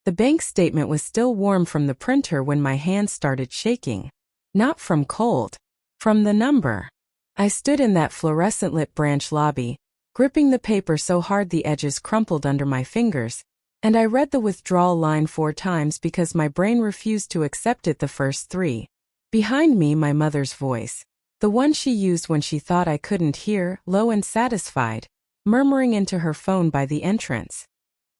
The bank statement was still warm from the printer when my hand started shaking. Not from cold. From the number. I stood in that fluorescent-lit branch lobby, gripping the paper so hard the edges crumpled under my fingers, and I read the withdrawal line 4 times because my brain refused to accept it the first 3. Behind me, my mother's voice, the one she used when she thought I couldn't hear, low and satisfied, murmuring into her phone by the entrance.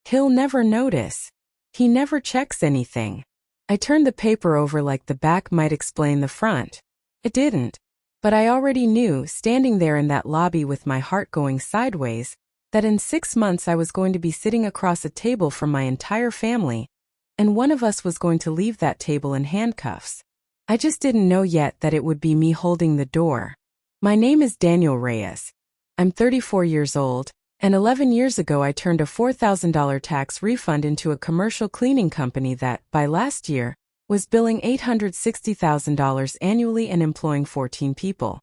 He'll never notice. He never checks anything. I turned the paper over like the back might explain the front. It didn't. But I already knew, standing there in that lobby with my heart going sideways, that in 6 months I was going to be sitting across a table from my entire family, and one of us was going to leave that table in handcuffs. I just didn't know yet that it would be me holding the door. My name is Daniel Reyes. I'm 34 years old, and 11 years ago I turned a $4,000 tax refund into a commercial cleaning company that, by last year, was billing $860,000 annually and employing 14 people.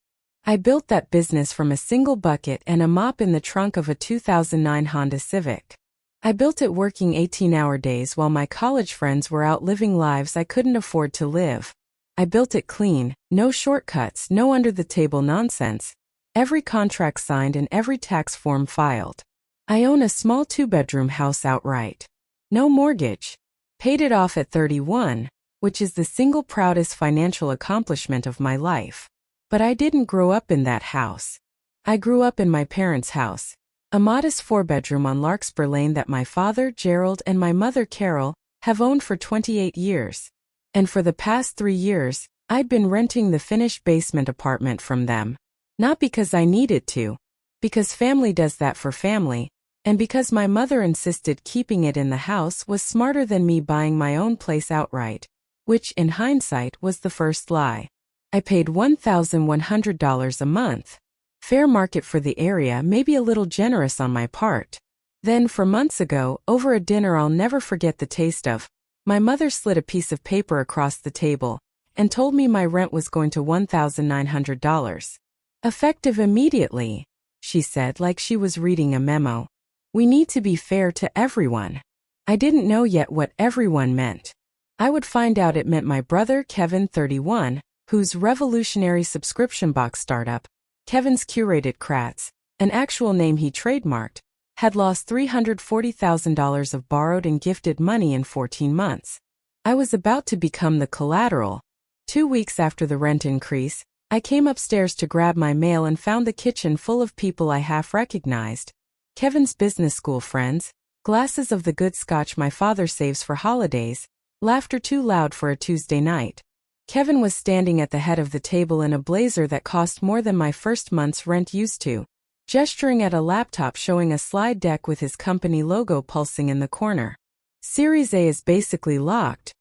I built that business from a single bucket and a mop in the trunk of a 2009 Honda Civic. I built it working 18-hour days while my college friends were out living lives I couldn't afford to live. I built it clean, no shortcuts, no under-the-table nonsense. Every contract signed and every tax form filed. I own a small 2-bedroom house outright. No mortgage. Paid it off at 31, which is the single proudest financial accomplishment of my life. But I didn't grow up in that house. I grew up in my parents' house, a modest 4-bedroom on Larkspur Lane that my father, Gerald, and my mother, Carol, have owned for 28 years. And for the past 3 years, I'd been renting the finished basement apartment from them. Not because I needed to, because family does that for family, and because my mother insisted keeping it in the house was smarter than me buying my own place outright, which, in hindsight, was the first lie. I paid $1,100 a month. Fair market for the area, maybe a little generous on my part. Then, for months ago, over a dinner I'll never forget the taste of, my mother slid a piece of paper across the table and told me my rent was going to $1,900. Effective immediately, she said like she was reading a memo. We need to be fair to everyone. I didn't know yet what everyone meant. I would find out it meant my brother Kevin, 31, whose revolutionary subscription box startup, Kevin's Curated Crats, an actual name he trademarked, had lost $340,000 of borrowed and gifted money in 14 months. I was about to become the collateral. 2 weeks after the rent increase, I came upstairs to grab my mail and found the kitchen full of people I half recognized. Kevin's business school friends, glasses of the good scotch my father saves for holidays, laughter too loud for a Tuesday night. Kevin was standing at the head of the table in a blazer that cost more than my first month's rent used to, gesturing at a laptop showing a slide deck with his company logo pulsing in the corner. Series A is basically locked,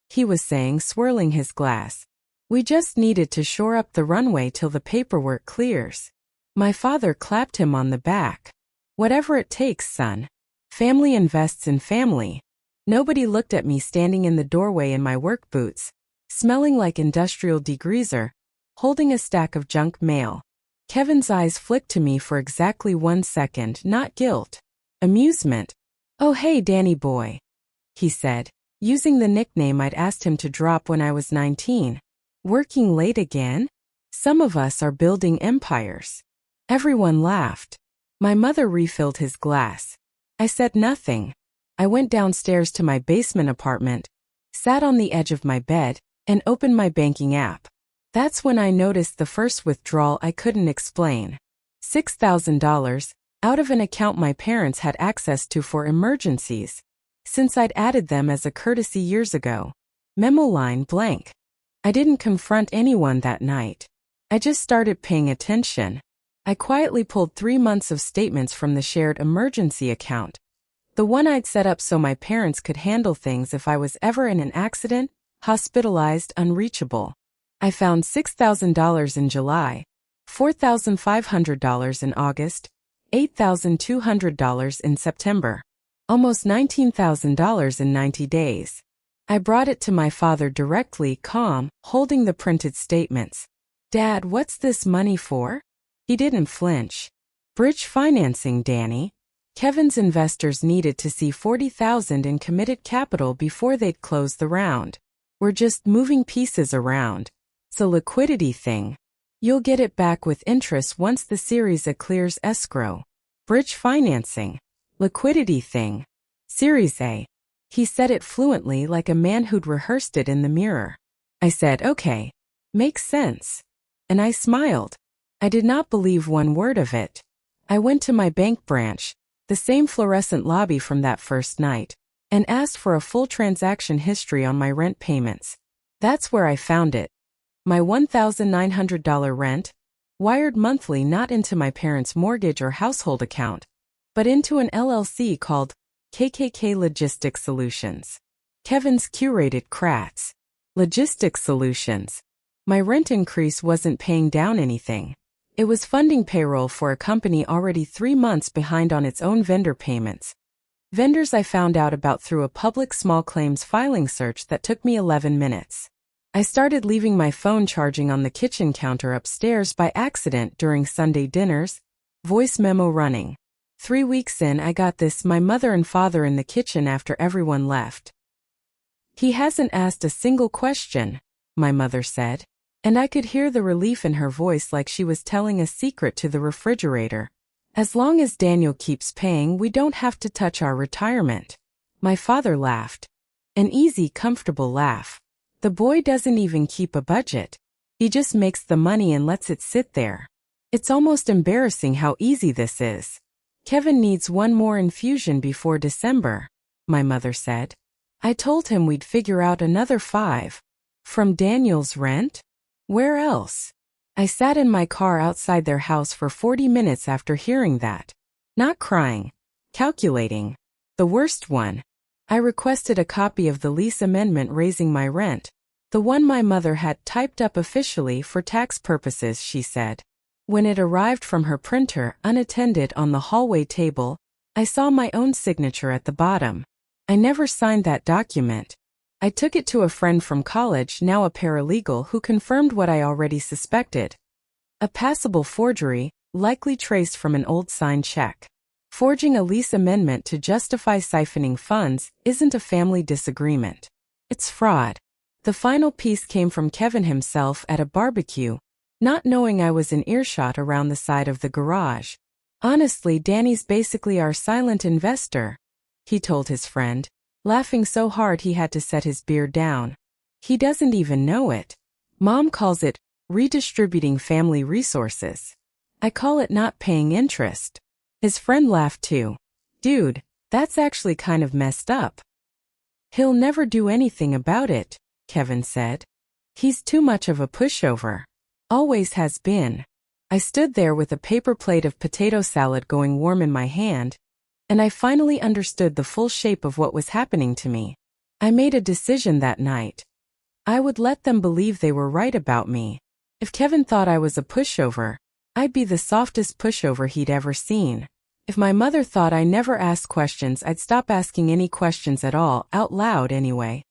he was saying, swirling his glass. We just needed to shore up the runway till the paperwork clears. My father clapped him on the back. Whatever it takes, son. Family invests in family. Nobody looked at me standing in the doorway in my work boots, smelling like industrial degreaser, holding a stack of junk mail. Kevin's eyes flicked to me for exactly 1 second, not guilt. Amusement. Oh hey Danny boy, he said, using the nickname I'd asked him to drop when I was 19. Working late again? Some of us are building empires. Everyone laughed. My mother refilled his glass. I said nothing. I went downstairs to my basement apartment, sat on the edge of my bed, and opened my banking app. That's when I noticed the first withdrawal I couldn't explain. $6,000, out of an account my parents had access to for emergencies, since I'd added them as a courtesy years ago. Memo line blank. I didn't confront anyone that night. I just started paying attention. I quietly pulled 3 months of statements from the shared emergency account, the one I'd set up so my parents could handle things if I was ever in an accident, hospitalized, unreachable. I found $6,000 in July, $4,500 in August, $8,200 in September, almost $19,000 in 90 days. I brought it to my father directly, calm, holding the printed statements. Dad, what's this money for? He didn't flinch. Bridge financing, Danny. Kevin's investors needed to see $40,000 in committed capital before they'd close the round. We're just moving pieces around. It's a liquidity thing. You'll get it back with interest once the Series A clears escrow. Bridge financing. Liquidity thing. Series A. He said it fluently like a man who'd rehearsed it in the mirror. I said, okay. Makes sense. And I smiled. I did not believe one word of it. I went to my bank branch, the same fluorescent lobby from that first night, and asked for a full transaction history on my rent payments. That's where I found it. My $1,900 rent, wired monthly not into my parents' mortgage or household account, but into an LLC called KKK Logistics Solutions. Kevin's curated Kratz. Logistics Solutions. My rent increase wasn't paying down anything. It was funding payroll for a company already 3 months behind on its own vendor payments. Vendors I found out about through a public small claims filing search that took me 11 minutes. I started leaving my phone charging on the kitchen counter upstairs by accident during Sunday dinners. Voice memo running. 3 weeks in, I got this: my mother and father in the kitchen after everyone left. He hasn't asked a single question, my mother said, and I could hear the relief in her voice like she was telling a secret to the refrigerator. As long as Daniel keeps paying, we don't have to touch our retirement. My father laughed. An easy, comfortable laugh. The boy doesn't even keep a budget. He just makes the money and lets it sit there. It's almost embarrassing how easy this is. Kevin needs one more infusion before December, my mother said. I told him we'd figure out another 5. From Daniel's rent? Where else? I sat in my car outside their house for 40 minutes after hearing that. Not crying. Calculating. The worst one. I requested a copy of the lease amendment raising my rent. The one my mother had typed up officially for tax purposes, she said. When it arrived from her printer, unattended, on the hallway table, I saw my own signature at the bottom. I never signed that document. I took it to a friend from college, now a paralegal, who confirmed what I already suspected. A passable forgery, likely traced from an old signed check. Forging a lease amendment to justify siphoning funds isn't a family disagreement. It's fraud. The final piece came from Kevin himself at a barbecue, not knowing I was in earshot around the side of the garage. Honestly, Danny's basically our silent investor, he told his friend, laughing so hard he had to set his beer down. He doesn't even know it. Mom calls it redistributing family resources. I call it not paying interest. His friend laughed too. Dude, that's actually kind of messed up. He'll never do anything about it, Kevin said. He's too much of a pushover. Always has been. I stood there with a paper plate of potato salad going warm in my hand, and I finally understood the full shape of what was happening to me. I made a decision that night. I would let them believe they were right about me. If Kevin thought I was a pushover, I'd be the softest pushover he'd ever seen. If my mother thought I never asked questions, I'd stop asking any questions at all, out loud anyway.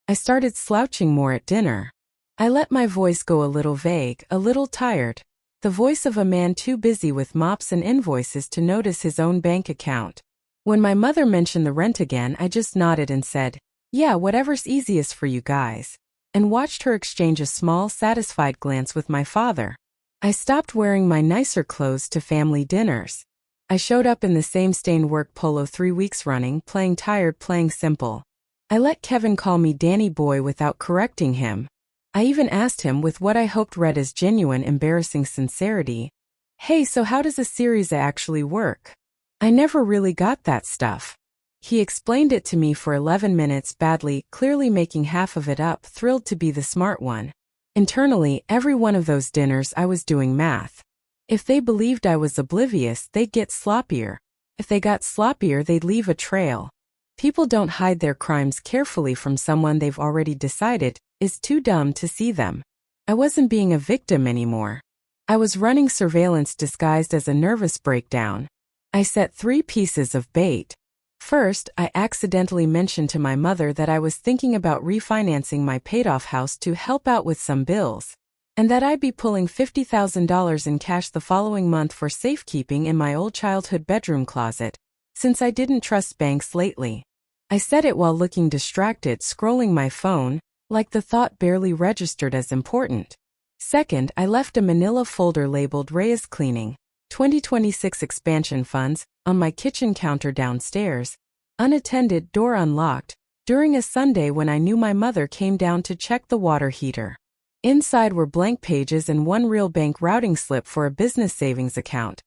I started slouching more at dinner. I let my voice go a little vague, a little tired. The voice of a man too busy with mops and invoices to notice his own bank account. When my mother mentioned the rent again, I just nodded and said, yeah, whatever's easiest for you guys, and watched her exchange a small, satisfied glance with my father. I stopped wearing my nicer clothes to family dinners. I showed up in the same stained work polo 3 weeks running, playing tired, playing simple. I let Kevin call me Danny Boy without correcting him. I even asked him with what I hoped read as genuine, embarrassing sincerity, hey, so how does a Series A actually work? I never really got that stuff. He explained it to me for 11 minutes badly, clearly making half of it up, thrilled to be the smart one. Internally, every one of those dinners I was doing math. If they believed I was oblivious, they'd get sloppier. If they got sloppier, they'd leave a trail. People don't hide their crimes carefully from someone they've already decided is too dumb to see them. I wasn't being a victim anymore. I was running surveillance disguised as a nervous breakdown. I set 3 pieces of bait. First, I accidentally mentioned to my mother that I was thinking about refinancing my paid-off house to help out with some bills, and that I'd be pulling $50,000 in cash the following month for safekeeping in my old childhood bedroom closet. since I didn't trust banks lately. I said it while looking distracted, scrolling my phone, like the thought barely registered as important. Second, I left a manila folder labeled Reyes Cleaning, 2026 Expansion Funds, on my kitchen counter downstairs, unattended, door unlocked, during a Sunday when I knew my mother came down to check the water heater. Inside were blank pages and one real bank routing slip for a business savings account.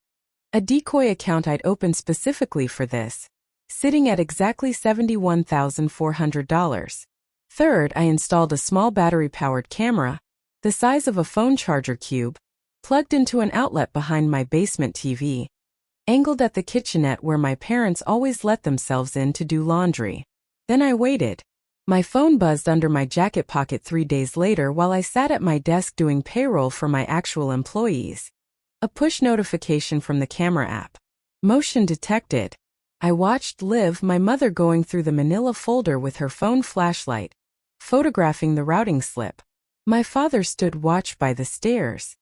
A decoy account I'd opened specifically for this, sitting at exactly $71,400. Third, I installed a small battery-powered camera, the size of a phone charger cube, plugged into an outlet behind my basement TV, angled at the kitchenette where my parents always let themselves in to do laundry. Then I waited. My phone buzzed under my jacket pocket 3 days later while I sat at my desk doing payroll for my actual employees. A push notification from the camera app. Motion detected. I watched Liv, my mother, going through the manila folder with her phone flashlight, photographing the routing slip. My father stood watch by the stairs.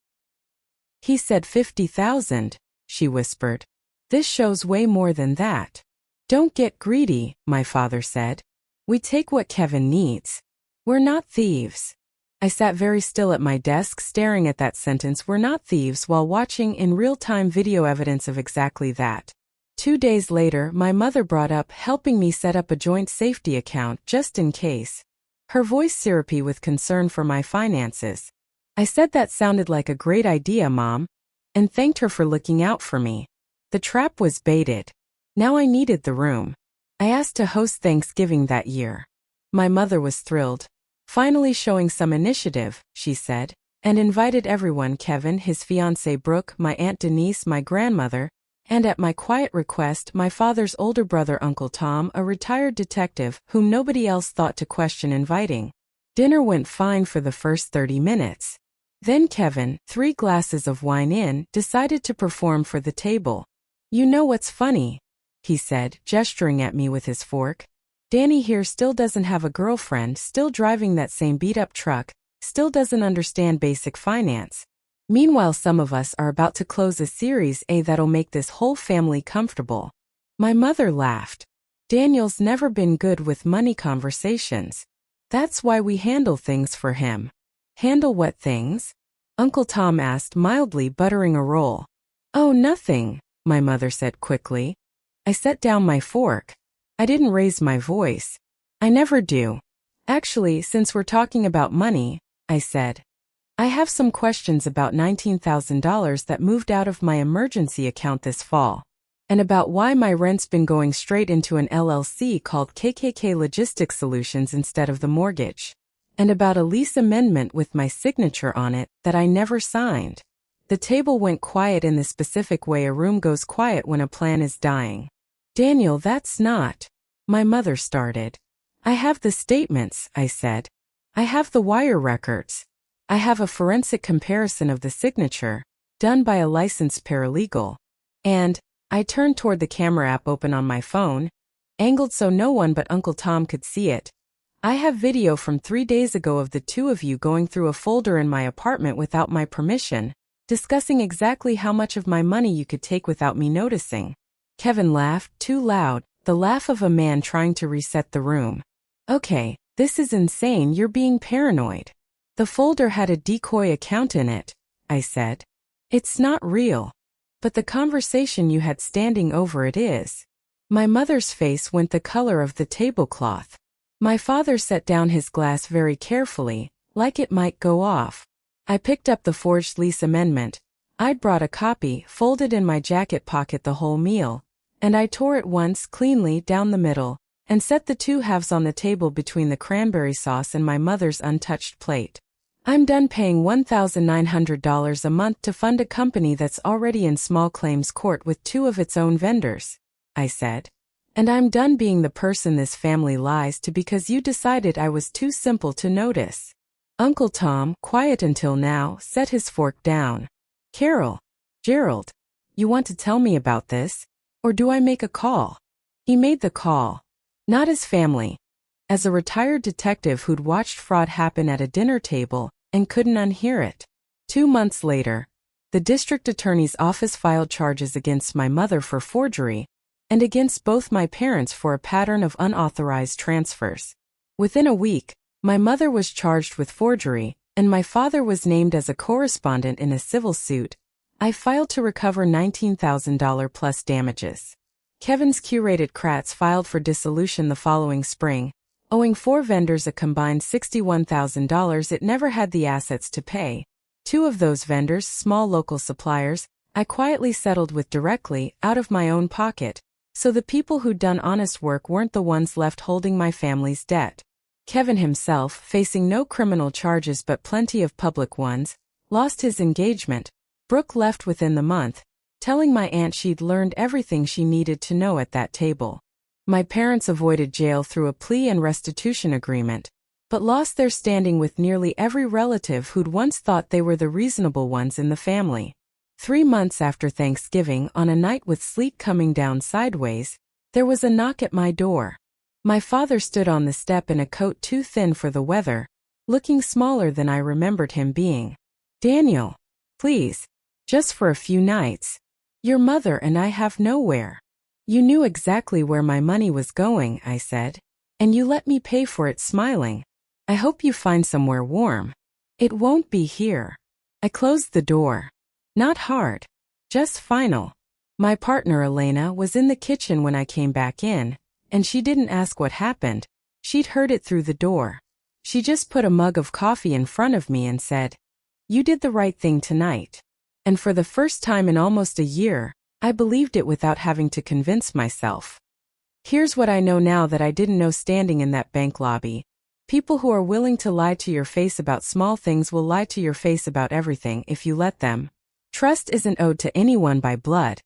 He said 50,000, she whispered. This shows way more than that. Don't get greedy, my father said. We take what Kevin needs. We're not thieves. I sat very still at my desk staring at that sentence, "We're not thieves," while watching in real-time video evidence of exactly that. 2 days later, my mother brought up helping me set up a joint safety account just in case. Her voice syrupy with concern for my finances. I said that sounded like a great idea, Mom, and thanked her for looking out for me. The trap was baited. Now I needed the room. I asked to host Thanksgiving that year. My mother was thrilled. Finally showing some initiative, she said, and invited everyone: Kevin, his fiancée Brooke, my Aunt Denise, my grandmother, and at my quiet request, my father's older brother Uncle Tom, a retired detective whom nobody else thought to question inviting. Dinner went fine for the first 30 minutes. Then Kevin, 3 glasses of wine in, decided to perform for the table. "You know what's funny?" he said, gesturing at me with his fork. "Danny here still doesn't have a girlfriend, still driving that same beat-up truck, still doesn't understand basic finance. Meanwhile, some of us are about to close a Series A that'll make this whole family comfortable." My mother laughed. "Daniel's never been good with money conversations. That's why we handle things for him." "Handle what things?" Uncle Tom asked, mildly buttering a roll. "Oh, nothing," my mother said quickly. I set down my fork. I didn't raise my voice. I never do. "Actually, since we're talking about money," I said, "I have some questions about $19,000 that moved out of my emergency account this fall, and about why my rent's been going straight into an LLC called KKK Logistics Solutions instead of the mortgage, and about a lease amendment with my signature on it that I never signed." The table went quiet in the specific way a room goes quiet when a plan is dying. "Daniel, that's not..." my mother started. "I have the statements," I said. "I have the wire records. I have a forensic comparison of the signature, done by a licensed paralegal. And," I turned toward the camera app open on my phone, angled so no one but Uncle Tom could see it, "I have video from 3 days ago of the two of you going through a folder in my apartment without my permission, discussing exactly how much of my money you could take without me noticing." Kevin laughed, too loud, the laugh of a man trying to reset the room. "Okay, this is insane, you're being paranoid. The folder had a decoy account in it," I said. "It's not real. But the conversation you had standing over it is." My mother's face went the color of the tablecloth. My father set down his glass very carefully, like it might go off. I picked up the forged lease amendment. I'd brought a copy, folded in my jacket pocket the whole meal, and I tore it once cleanly down the middle, and set the 2 halves on the table between the cranberry sauce and my mother's untouched plate. "I'm done paying $1,900 a month to fund a company that's already in small claims court with 2 of its own vendors," I said. "And I'm done being the person this family lies to because you decided I was too simple to notice." Uncle Tom, quiet until now, set his fork down. "Carol, Gerald, you want to tell me about this? Or do I make a call?" He made the call. Not his family. As a retired detective who'd watched fraud happen at a dinner table and couldn't unhear it. 2 months later, the district attorney's office filed charges against my mother for forgery, and against both my parents for a pattern of unauthorized transfers. Within a week, my mother was charged with forgery, and my father was named as a correspondent in a civil suit. I filed to recover $19,000 plus damages. Kevin's curated Kratz filed for dissolution the following spring, owing 4 vendors a combined $61,000 it never had the assets to pay. 2 of those vendors, small local suppliers, I quietly settled with directly, out of my own pocket, so the people who'd done honest work weren't the ones left holding my family's debt. Kevin himself, facing no criminal charges but plenty of public ones, lost his engagement. Brooke left within the month, telling my aunt she'd learned everything she needed to know at that table. My parents avoided jail through a plea and restitution agreement, but lost their standing with nearly every relative who'd once thought they were the reasonable ones in the family. 3 months after Thanksgiving, on a night with sleet coming down sideways, there was a knock at my door. My father stood on the step in a coat too thin for the weather, looking smaller than I remembered him being. "Daniel, please, just for a few nights. Your mother and I have nowhere." "You knew exactly where my money was going," I said, "and you let me pay for it," smiling. "I hope you find somewhere warm. It won't be here." I closed the door. Not hard. Just final. My partner Elena was in the kitchen when I came back in, and she didn't ask what happened. She'd heard it through the door. She just put a mug of coffee in front of me and said, "You did the right thing tonight." And for the first time in almost a year, I believed it without having to convince myself. Here's what I know now that I didn't know standing in that bank lobby. People who are willing to lie to your face about small things will lie to your face about everything if you let them. Trust isn't owed to anyone by blood.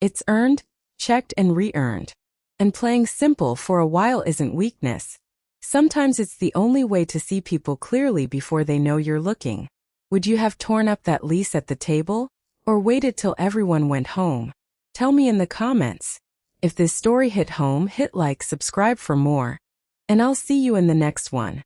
It's earned, checked and re-earned. And playing simple for a while isn't weakness. Sometimes it's the only way to see people clearly before they know you're looking. Would you have torn up that lease at the table, or waited till everyone went home? Tell me in the comments. If this story hit home, hit like, subscribe for more, and I'll see you in the next one.